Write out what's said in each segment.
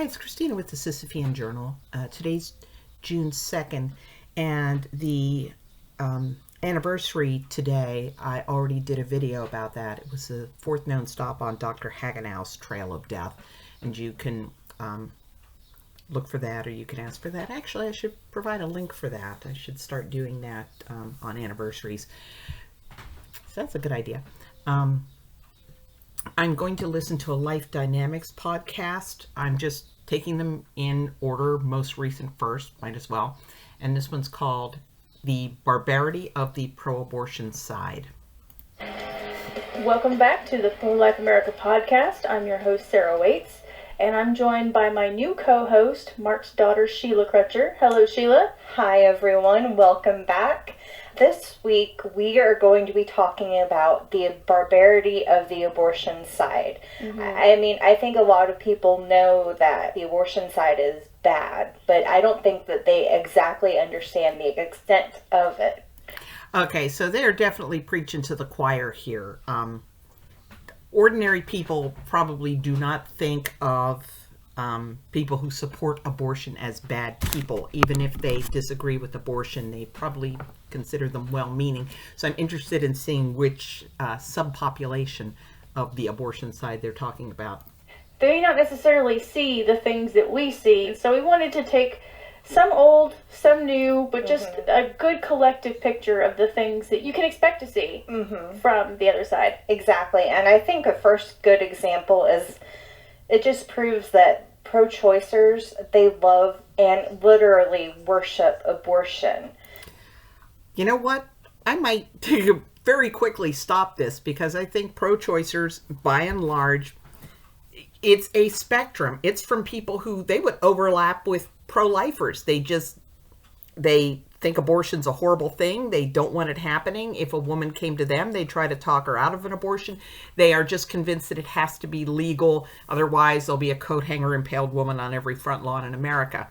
Hi, it's Christina with the Sisyphean Journal. Today's June 2nd, and the anniversary today, I already did a video about that. It was the fourth known stop on Dr. Hagenau's Trail of Death, and you can look for that, or you can ask for that. Actually, I should provide a link for that. I should start doing that on anniversaries. So that's a good idea. I'm going to listen to a Life Dynamics podcast. I'm just taking them in order, most recent first, might as well. And this one's called The Barbarity of the Pro-Abortion Side. Welcome back to the Pro-Life America podcast. I'm your host, Sarah Waits, and I'm joined by my new co-host, Mark's daughter, Sheila Crutcher. Hello, Sheila. Hi, everyone. Welcome back. This week, we are going to be talking about the barbarity of the abortion side. Mm-hmm. I mean, I think a lot of people know that the abortion side is bad, but I don't think that they exactly understand the extent of it. Okay, so they're definitely preaching to the choir here. Ordinary people probably do not think of people who support abortion as bad people. Even if they disagree with abortion, they probably consider them well-meaning. So I'm interested in seeing which subpopulation of the abortion side they're talking about. They may not necessarily see the things that we see, so we wanted to take some old, some new, but just a good collective picture of the things that you can expect to see from the other side. Exactly, and I think a first good example is it just proves that pro-choicers, they love and literally worship abortion. You know what? I might very quickly stop this, because I think pro-choicers, by and large, it's a spectrum. It's from people who they would overlap with pro-lifers. They think abortion's a horrible thing. They don't want it happening. If a woman came to them, they try to talk her out of an abortion. They are just convinced that it has to be legal. Otherwise, there'll be a coat hanger impaled woman on every front lawn in America.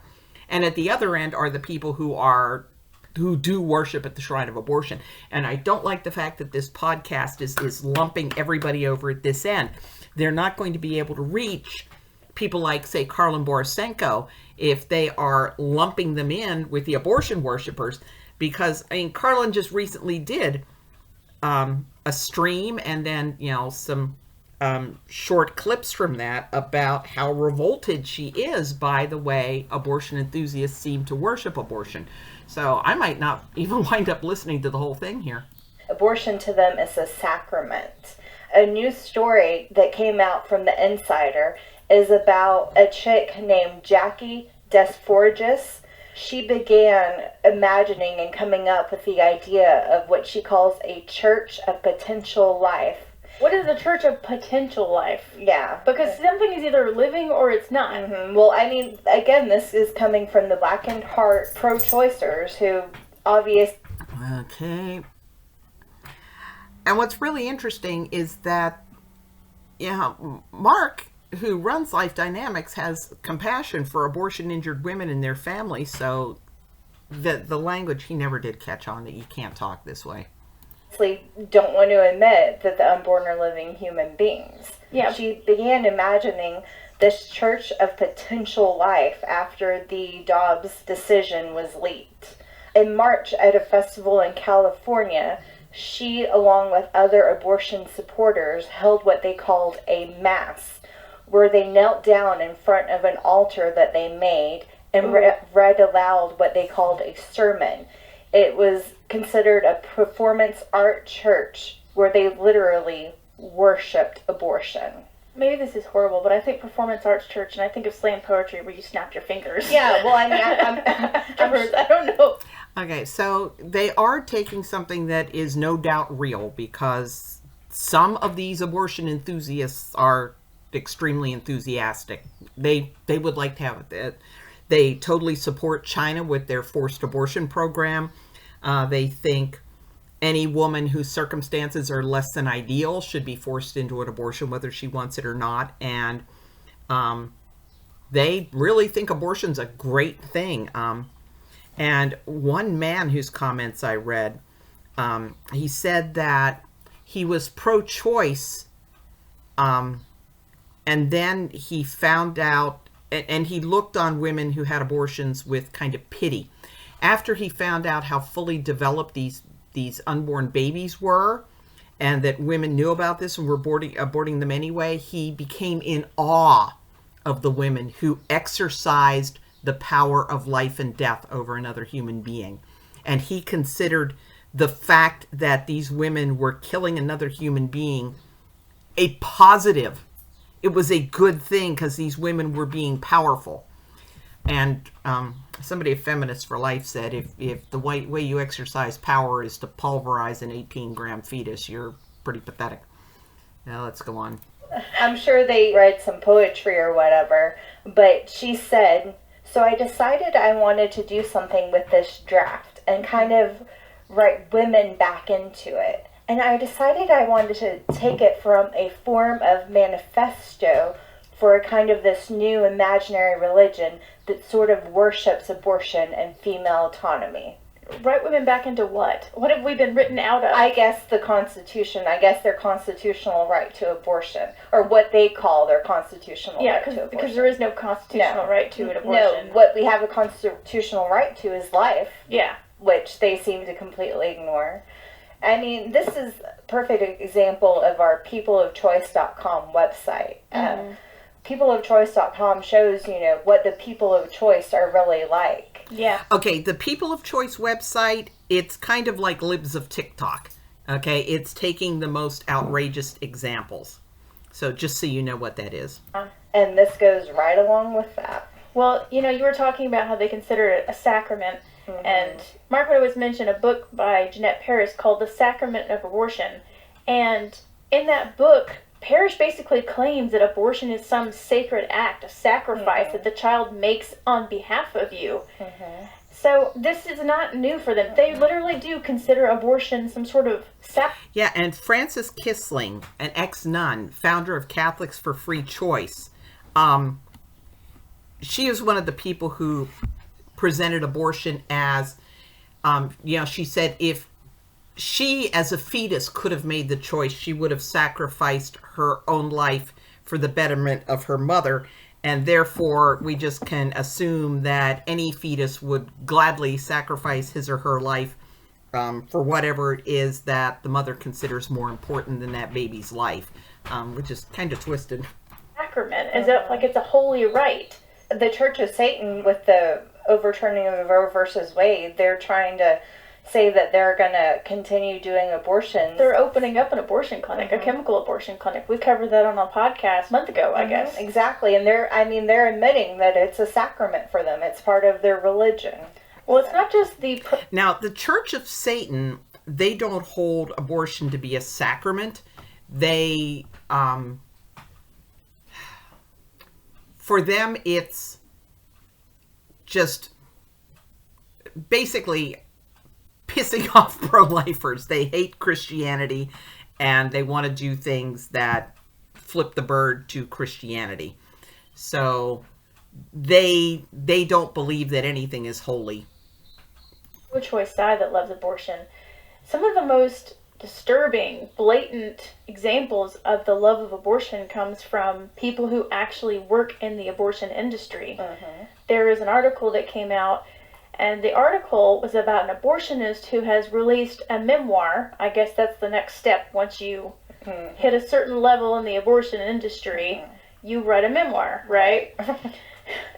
And at the other end are the people who do worship at the shrine of abortion. And I don't like the fact that this podcast is lumping everybody over at this end. They're not going to be able to reach people like, say, Karlin Borisenko, if they are lumping them in with the abortion worshipers, because, I mean, Karlin just recently did a stream and then, some short clips from that about how revolted she is by the way abortion enthusiasts seem to worship abortion. So I might not even wind up listening to the whole thing here. Abortion to them is a sacrament. A news story that came out from the Insider is about a chick named Jackie Desforges. She began imagining and coming up with the idea of what she calls a church of potential life. What is a church of potential life? Yeah. Because something is either living or it's not. Well, I mean, again, this is coming from the blackened heart pro-choicers who obviously... Okay. And what's really interesting is that, Mark, who runs Life Dynamics, has compassion for abortion-injured women and their families, so the language he never did catch on, that you can't talk this way. Don't want to admit that the unborn are living human beings. Yeah. She began imagining this church of potential life after the Dobbs decision was leaked. In March, at a festival in California, she, along with other abortion supporters, held what they called a mass, where they knelt down in front of an altar that they made and read aloud what they called a sermon. It was considered a performance art church where they literally worshipped abortion. Maybe this is horrible, but I think performance arts church, and I think of slam poetry where you snap your fingers. Yeah, well, I mean, I don't know. Okay, so they are taking something that is no doubt real, because some of these abortion enthusiasts are extremely enthusiastic. They would like to have it. They totally support China with their forced abortion program. They think any woman whose circumstances are less than ideal should be forced into an abortion, whether she wants it or not. And they really think abortion's a great thing. And one man whose comments I read, he said that he was pro-choice, and then he found out and he looked on women who had abortions with kind of pity. After he found out how fully developed these unborn babies were, and that women knew about this and were aborting them anyway, he became in awe of the women who exercised the power of life and death over another human being. And he considered the fact that these women were killing another human being a positive. It was a good thing because these women were being powerful. And somebody, a feminist for life, said, if the way you exercise power is to pulverize an 18-gram fetus, you're pretty pathetic. Now let's go on. I'm sure they read some poetry or whatever, but she said, so I decided I wanted to do something with this draft and kind of write women back into it. And I decided I wanted to take it from a form of manifesto for a kind of this new imaginary religion that sort of worships abortion and female autonomy. Write women back into what? What have we been written out of? I guess the Constitution. I guess their constitutional right to abortion, or what they call their constitutional right to abortion. Because there is no constitutional right to an abortion. No, what we have a constitutional right to is life. Yeah. Which they seem to completely ignore. I mean, this is a perfect example of our peopleofchoice.com website. Peopleofchoice.com shows, what the people of choice are really like. Yeah. Okay, the People of Choice website, it's kind of like Libs of TikTok. Okay, it's taking the most outrageous examples. So just so you know what that is. And this goes right along with that. Well, you were talking about how they consider it a sacrament. Mm-hmm. And Margaret always mentioned a book by Jeanette Parrish called The Sacrament of Abortion. And in that book, Parrish basically claims that abortion is some sacred act of sacrifice that the child makes on behalf of you. Mm-hmm. So this is not new for them. They literally do consider abortion some sort of Yeah, and Frances Kissling, an ex-nun, founder of Catholics for Free Choice, she is one of the people who presented abortion as, she said if she, as a fetus, could have made the choice, she would have sacrificed her own life for the betterment of her mother. And therefore, we just can assume that any fetus would gladly sacrifice his or her life for whatever it is that the mother considers more important than that baby's life, which is kind of twisted. Sacrament, as if like it's a holy rite. The Church of Satan, with the overturning of Roe versus Wade, they're trying to say that they're going to continue doing abortions. They're opening up an abortion clinic, a chemical abortion clinic. We covered that on a podcast a month ago, I guess. Exactly. And they're admitting that it's a sacrament for them. It's part of their religion. Well, it's not just the... Now, the Church of Satan, they don't hold abortion to be a sacrament. They, for them, it's just basically pissing off pro-lifers. They hate Christianity, and they want to do things that flip the bird to Christianity. So they don't believe that anything is holy. Pro-choice side that loves abortion. Some of the most disturbing, blatant examples of the love of abortion comes from people who actually work in the abortion industry. Mm-hmm. There is an article that came out, and the article was about an abortionist who has released a memoir. I guess that's the next step. Once you hit a certain level in the abortion industry, you write a memoir, right?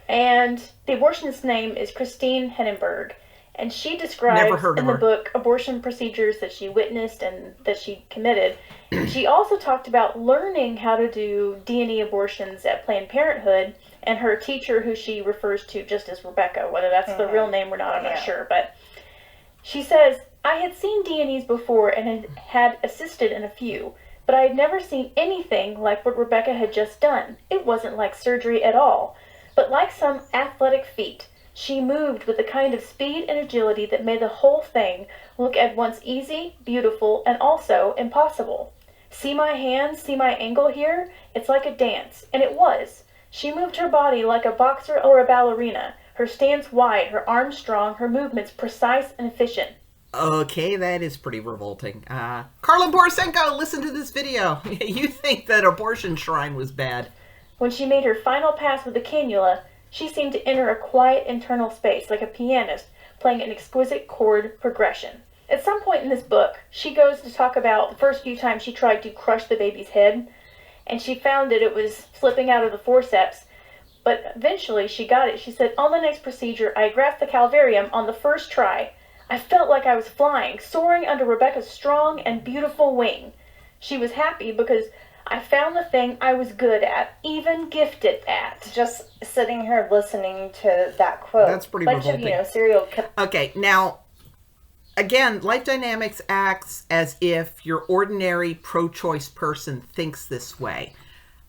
And the abortionist's name is Christine Henenberg. And she describes in the book abortion procedures that she witnessed and that she committed. She also talked about learning how to do D&E abortions at Planned Parenthood, and her teacher, who she refers to just as Rebecca, whether that's the real name or not, I'm not sure. But she says, I had seen D&Es before and had assisted in a few, but I had never seen anything like what Rebecca had just done. It wasn't like surgery at all, but like some athletic feat. She moved with a kind of speed and agility that made the whole thing look at once easy, beautiful, and also impossible. See my hands, see my angle here? It's like a dance, and it was. She moved her body like a boxer or a ballerina, her stance wide, her arms strong, her movements precise and efficient. Okay, that is pretty revolting. Karlin Borisenko, listen to this video. You think that abortion shrine was bad. When she made her final pass with the cannula, She seemed to enter a quiet internal space, like a pianist playing an exquisite chord progression. At some point in this book, she goes to talk about the first few times she tried to crush the baby's head, and she found that it was slipping out of the forceps, but eventually she got it. She said, on the next procedure, I grasped the calvarium on the first try. I felt like I was flying, soaring under Rebecca's strong and beautiful wing. She was happy because I found the thing I was good at, even gifted at. Just sitting here listening to that quote. That's pretty bunch revolting. of, serial Okay, now, again, Life Dynamics acts as if your ordinary pro-choice person thinks this way.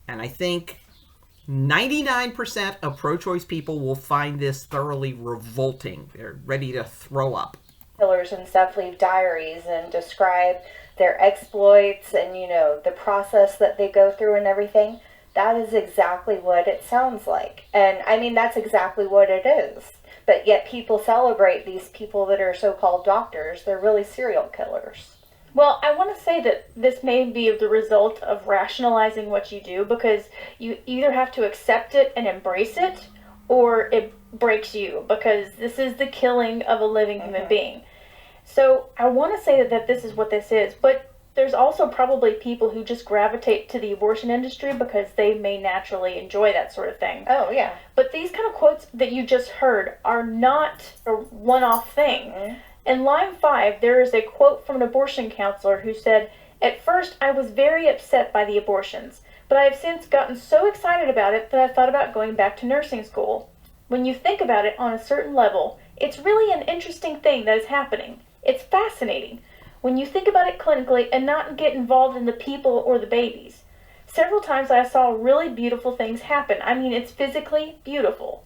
And I think 99% of pro-choice people will find this thoroughly revolting. They're ready to throw up. killers and stuff leave diaries and describe their exploits and, the process that they go through and everything. That is exactly what it sounds like. And I mean, that's exactly what it is. But yet people celebrate these people that are so-called doctors. They're really serial killers. Well, I want to say that this may be the result of rationalizing what you do, because you either have to accept it and embrace it, or it breaks you, because this is the killing of a living human being. So I want to say that this is what this is, but there's also probably people who just gravitate to the abortion industry because they may naturally enjoy that sort of thing. Oh, yeah. But these kind of quotes that you just heard are not a one-off thing. In line 5, there is a quote from an abortion counselor who said, "At first, I was very upset by the abortions, but I have since gotten so excited about it that I thought about going back to nursing school. When you think about it on a certain level, it's really an interesting thing that is happening. It's fascinating when you think about it clinically and not get involved in the people or the babies. Several times I saw really beautiful things happen. I mean, it's physically beautiful."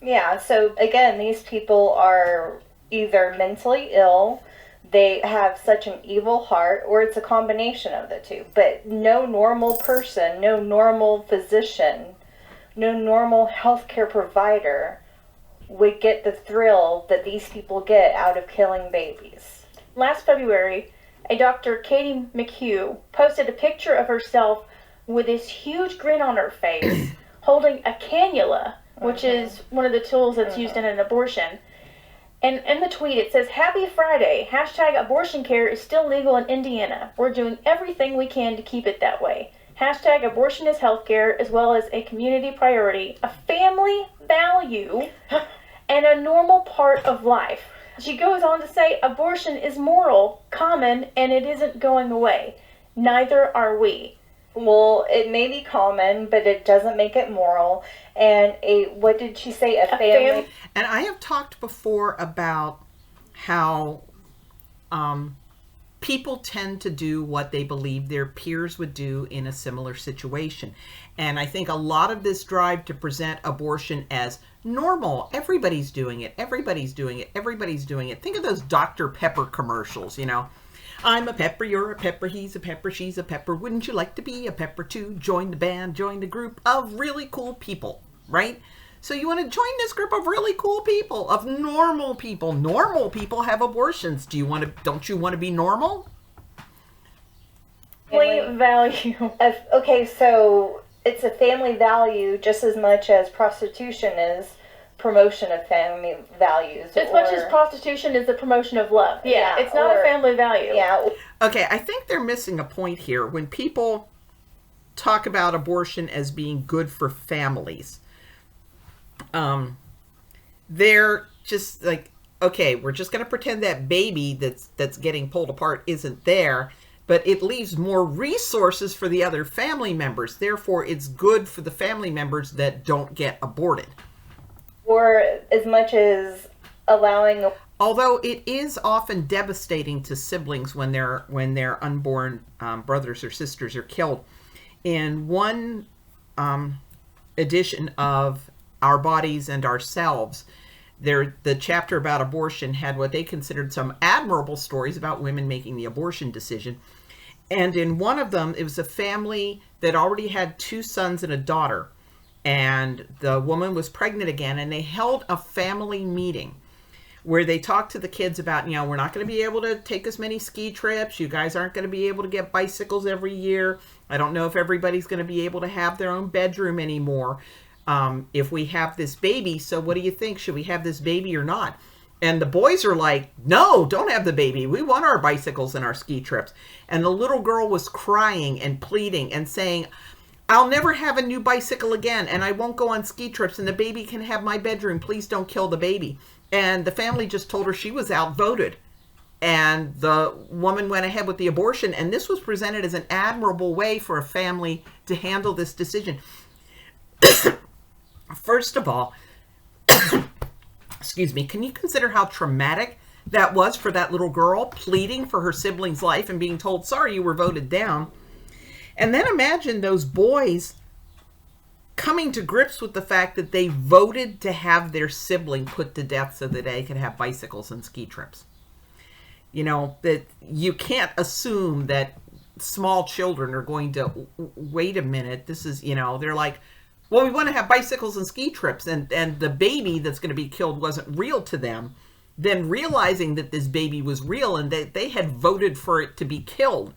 Yeah, so again, these people are either mentally ill, they have such an evil heart, or it's a combination of the two. But no normal person, no normal physician, no normal healthcare provider would get the thrill that these people get out of killing babies. Last February, a Dr. Katie McHugh posted a picture of herself with this huge grin on her face, holding a cannula, which is one of the tools that's used in an abortion. And in the tweet it says, "Happy Friday, hashtag abortion care is still legal in Indiana. We're doing everything we can to keep it that way. Hashtag abortion is healthcare as well as a community priority, a family value, and a normal part of life." She goes on to say, "Abortion is moral, common, and it isn't going away. Neither are we." Well, it may be common, but it doesn't make it moral. And what did she say? A family. And I have talked before about how people tend to do what they believe their peers would do in a similar situation. And I think a lot of this drive to present abortion as normal, everybody's doing it, everybody's doing it, everybody's doing it. Think of those Dr. Pepper commercials, I'm a pepper, you're a pepper, he's a pepper, she's a pepper. Wouldn't you like to be a pepper too? Join the band, join the group of really cool people, right? So you want to join this group of really cool people, of normal people. Normal people have abortions. Don't you want to be normal? Family value. Okay, so it's a family value just as much as prostitution is promotion of family values. As much as prostitution is the promotion of love. Yeah, it's not a family value. Yeah. Okay, I think they're missing a point here. When people talk about abortion as being good for families, they're just like, okay, we're just going to pretend that baby that's getting pulled apart isn't there, but it leaves more resources for the other family members. Therefore, it's good for the family members that don't get aborted. Or as much as allowing. Although it is often devastating to siblings when their unborn brothers or sisters are killed. In one edition of Our Bodies and Ourselves, the chapter about abortion had what they considered some admirable stories about women making the abortion decision. And in one of them, it was a family that already had 2 sons and a daughter. And the woman was pregnant again, and they held a family meeting where they talked to the kids about, we're not going to be able to take as many ski trips. You guys aren't going to be able to get bicycles every year. I don't know if everybody's going to be able to have their own bedroom anymore. if we have this baby. So what do you think? Should we have this baby or not? And the boys are like, no, don't have the baby. We want our bicycles and our ski trips. And the little girl was crying and pleading and saying, I'll never have a new bicycle again, and I won't go on ski trips, and the baby can have my bedroom. Please don't kill the baby. And the family just told her she was outvoted. And the woman went ahead with the abortion. And this was presented as an admirable way for a family to handle this decision. First of all, excuse me, can you consider how traumatic that was for that little girl, pleading for her sibling's life and being told, sorry, you were voted down? And then imagine those boys coming to grips with the fact that they voted to have their sibling put to death so that they could have bicycles and ski trips. You know, that you can't assume that small children are going to, wait a minute, this is, you know, they're like, well, we want to have bicycles and ski trips, and the baby that's going to be killed wasn't real to them. Then realizing that this baby was real and that they had voted for it to be killed.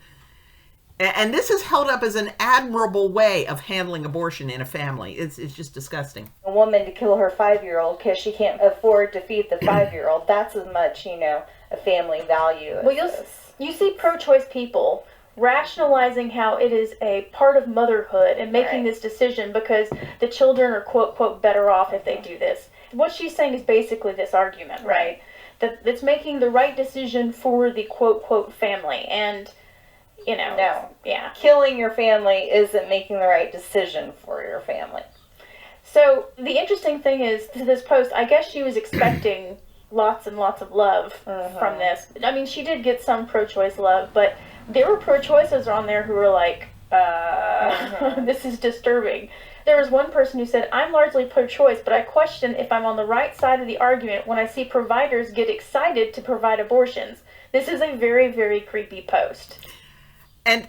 And this is held up as an admirable way of handling abortion in a family. It's just disgusting. A woman to kill her 5-year-old because she can't afford to feed the 5-year-old. That's as much, you know, a family value as Well, you see pro-choice people rationalizing how it is a part of motherhood and making this decision because the children are quote, quote, better off if they do this. What she's saying is basically this argument, right? That it's making the right decision for the quote, quote, family. And, you know, killing your family isn't making the right decision for your family. So the interesting thing is, to this post, I guess she was expecting lots and lots of love from this. I mean, she did get some pro-choice love, but there were pro-choicers on there who were like, this is disturbing. There was one person who said, I'm largely pro-choice, but I question if I'm on the right side of the argument when I see providers get excited to provide abortions. This is a very, very creepy post. And,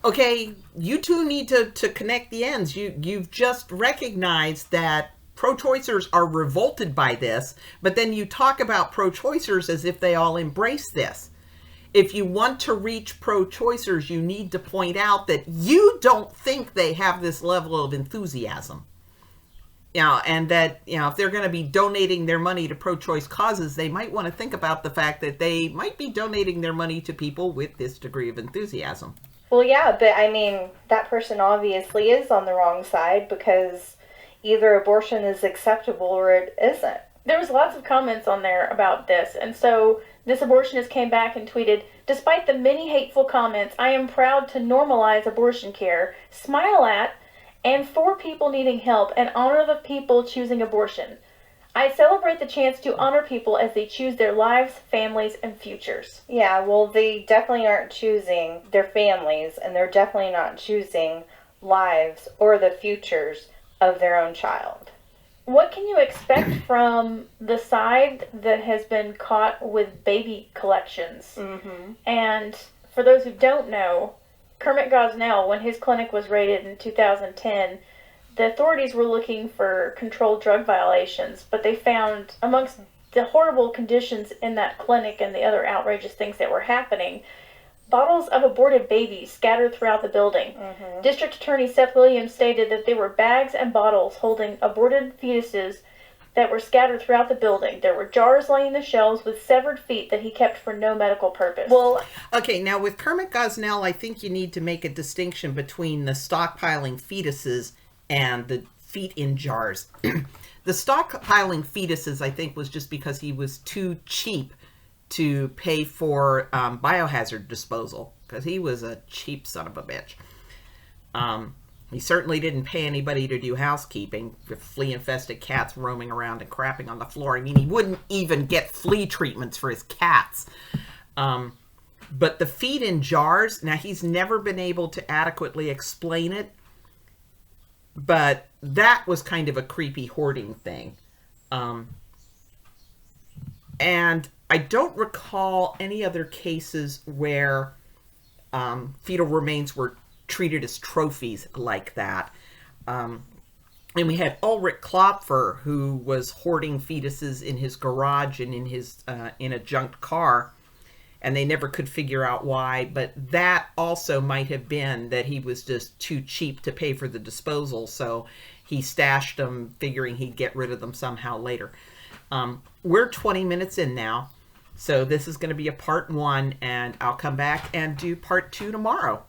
okay, you two need to connect the ends. You've just recognized that pro-choicers are revolted by this, but then you talk about pro-choicers as if they all embrace this. If you want to reach pro-choicers, you need to point out that you don't think they have this level of enthusiasm. You know, and that, you know, if they're going to be donating their money to pro-choice causes, they might want to think about the fact that they might be donating their money to people with this degree of enthusiasm. Well, yeah, but I mean, that person obviously is on the wrong side because either abortion is acceptable or it isn't. There was lots of comments on there about this, and so this abortionist came back and tweeted, despite the many hateful comments, I am proud to normalize abortion care, smile at, and for people needing help, and honor the people choosing abortion. I celebrate the chance to honor people as they choose their lives, families, and futures. Yeah, well, they definitely aren't choosing their families, and they're definitely not choosing lives or the futures of their own child. What can you expect from the side that has been caught with baby collections? And for those who don't know, Kermit Gosnell, when his clinic was raided in 2010, the authorities were looking for controlled drug violations, but they found, amongst the horrible conditions in that clinic and the other outrageous things that were happening, bottles of aborted babies scattered throughout the building. District Attorney Seth Williams stated that there were bags and bottles holding aborted fetuses that were scattered throughout the building. There were jars lining the shelves with severed feet that he kept for no medical purpose. Well, okay, now with Kermit Gosnell, I think you need to make a distinction between the stockpiling fetuses and the feet in jars. The stockpiling fetuses, I think, was just because he was too cheap to pay for biohazard disposal, because he was a cheap son of a bitch. He certainly didn't pay anybody to do housekeeping with flea-infested cats roaming around and crapping on the floor. I mean, he wouldn't even get flea treatments for his cats. But the feed in jars, now he's never been able to adequately explain it, but that was kind of a creepy hoarding thing. And I don't recall any other cases where fetal remains were treated as trophies like that. And we had Ulrich Klopfer, who was hoarding fetuses in his garage and in his in a junked car, and they never could figure out why. But that also might have been that he was just too cheap to pay for the disposal, so he stashed them, figuring he'd get rid of them somehow later. We're 20 minutes in now, so this is going to be a part 1, and I'll come back and do part 2 tomorrow.